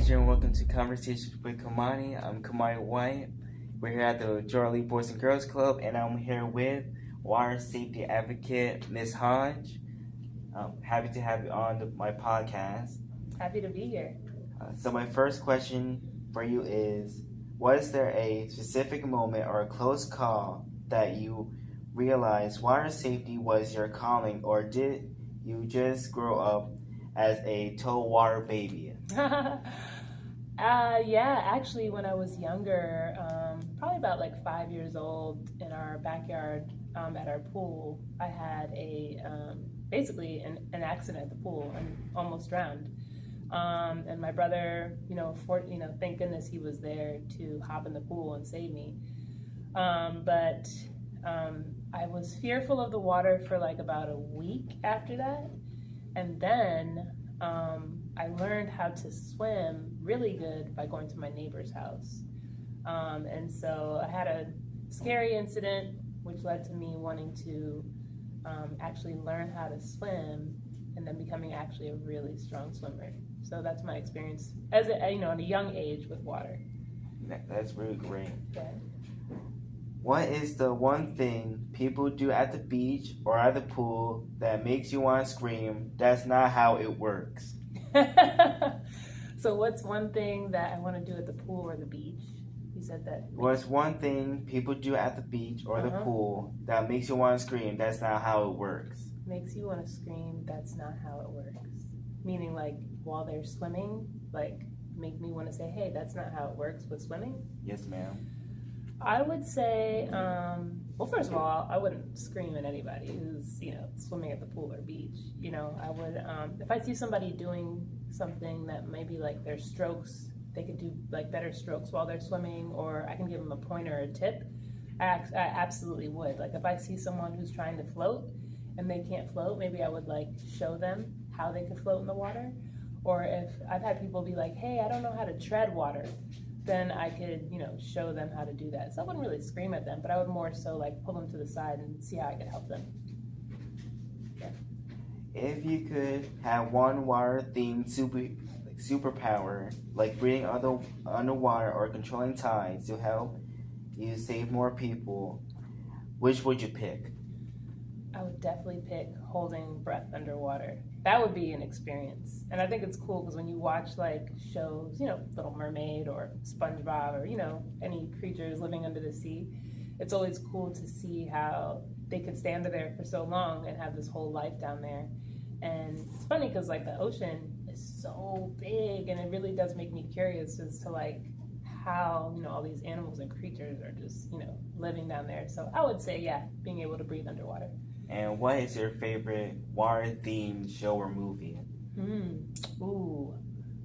Hoidge, and welcome to Conversations with Khmani. I'm Khmani White. We're here at the Jordan Boys and Girls Club, and I'm here with water safety advocate Miss Hoidge. Happy to have you on my podcast. Happy to be here. So my first question for you is, was there a specific moment or a close call that you realized water safety was your calling, or did you just grow up as a total water baby? Yeah, actually, when I was younger, probably about like 5 years old, in our backyard at our pool, I had basically an accident at the pool and almost drowned. And my brother, thank goodness he was there to hop in the pool and save me. But I was fearful of the water for like about a week after that. And then I learned how to swim really good by going to my neighbor's house. And so I had a scary incident, which led to me wanting to actually learn how to swim and then becoming actually a really strong swimmer. So that's my experience at a young age with water. That's really great. Yeah. What is the one thing people do at the beach or at the pool that makes you want to scream, "That's not how it works"? So what's one thing that I want to do at the pool or the beach? You said that. What's one thing people do at the beach or the pool that makes you want to scream, "That's not how it works"? Makes you want to scream, "That's not how it works." Meaning like while they're swimming, like make me want to say, "Hey, that's not how it works with swimming." Yes, ma'am. I would say, well, first of all, I wouldn't scream at anybody who's, swimming at the pool or beach. I would, if I see somebody doing something that maybe like their strokes, they could do like better strokes while they're swimming, or I can give them a pointer or a tip, I absolutely would. Like if I see someone who's trying to float and they can't float, maybe I would like show them how they could float in the water. Or if I've had people be like, "Hey, I don't know how to tread water," then I could, show them how to do that. So I wouldn't really scream at them, but I would more so like pull them to the side and see how I could help them. Yeah. If you could have one water-themed superpower, like breathing underwater or controlling tides to help you save more people, which would you pick? I would definitely pick holding breath underwater. That would be an experience. And I think it's cool because when you watch like shows, Little Mermaid or SpongeBob or, any creatures living under the sea, it's always cool to see how they could stay under there for so long and have this whole life down there. And it's funny because like the ocean is so big, and it really does make me curious as to like how, all these animals and creatures are just, living down there. So I would say, yeah, being able to breathe underwater. And what is your favorite water-themed show or movie? Ooh,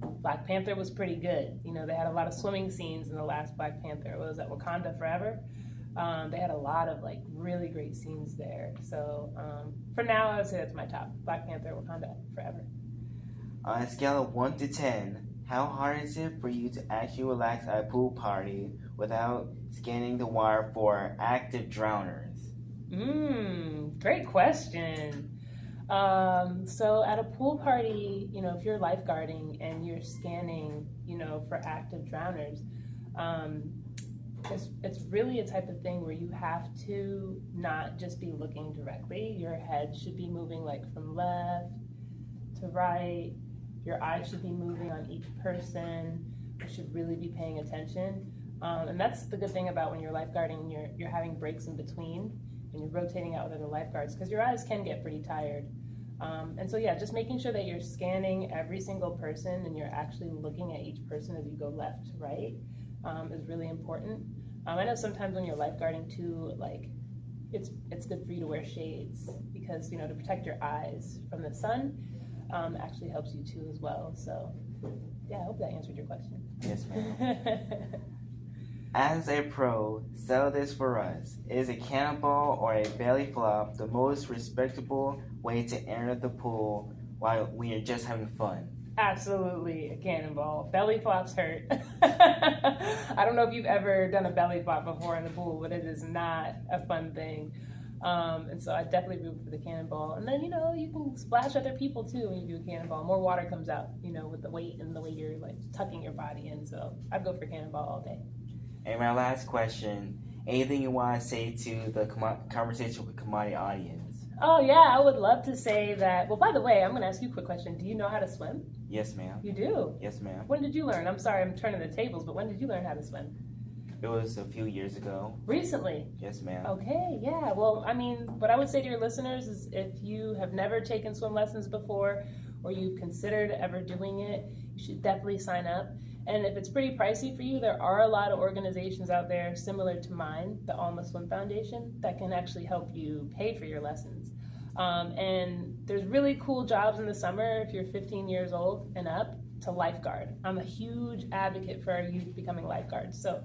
Black Panther was pretty good. They had a lot of swimming scenes in the last Black Panther. Was at Wakanda Forever. They had a lot of like really great scenes there. So for now, I would say that's my top. Black Panther, Wakanda Forever. On a scale of 1 to 10, how hard is it for you to actually relax at a pool party without scanning the water for active drowners? Great question. So at a pool party, if you're lifeguarding and you're scanning, for active drowners, it's really a type of thing where you have to not just be looking directly. Your head should be moving like from left to right. Your eyes should be moving on each person. You should really be paying attention. And that's the good thing about when you're lifeguarding and you're having breaks in between and you're rotating out with other lifeguards, because your eyes can get pretty tired. And so, yeah, just making sure that you're scanning every single person and you're actually looking at each person as you go left to right is really important. I know sometimes when you're lifeguarding too, like it's good for you to wear shades because, to protect your eyes from the sun actually helps you too as well. So, yeah, I hope that answered your question. Yes, ma'am. As a pro, sell this for us. Is a cannonball or a belly flop the most respectable way to enter the pool while we are just having fun? Absolutely, a cannonball. Belly flops hurt. I don't know if you've ever done a belly flop before in the pool, but it is not a fun thing. And so I definitely root for the cannonball. And then, you can splash other people too when you do a cannonball. More water comes out, with the weight and the way you're like tucking your body in. So I'd go for cannonball all day. And my last question, anything you want to say to the Conversation with Khmani audience? Oh, yeah, I would love to say that. Well, by the way, I'm going to ask you a quick question. Do you know how to swim? Yes, ma'am. You do? Yes, ma'am. When did you learn? I'm sorry, I'm turning the tables, but when did you learn how to swim? It was a few years ago. Recently? Yes, ma'am. Okay, yeah. Well, I mean, what I would say to your listeners is if you have never taken swim lessons before or you've considered ever doing it, you should definitely sign up. And if it's pretty pricey for you, there are a lot of organizations out there similar to mine, the Alma Swim Foundation, that can actually help you pay for your lessons. And there's really cool jobs in the summer if you're 15 years old and up to lifeguard. I'm a huge advocate for our youth becoming lifeguards. So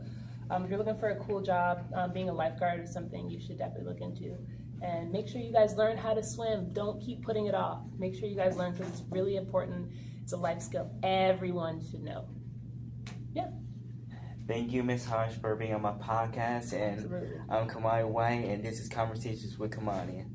if you're looking for a cool job, being a lifeguard is something you should definitely look into. And make sure you guys learn how to swim. Don't keep putting it off. Make sure you guys learn because it's really important. It's a life skill everyone should know. Yeah. Thank you, Ms. Hoidge, for being on my podcast. And Absolutely. I'm Khmani White, and this is Conversations with Khmani.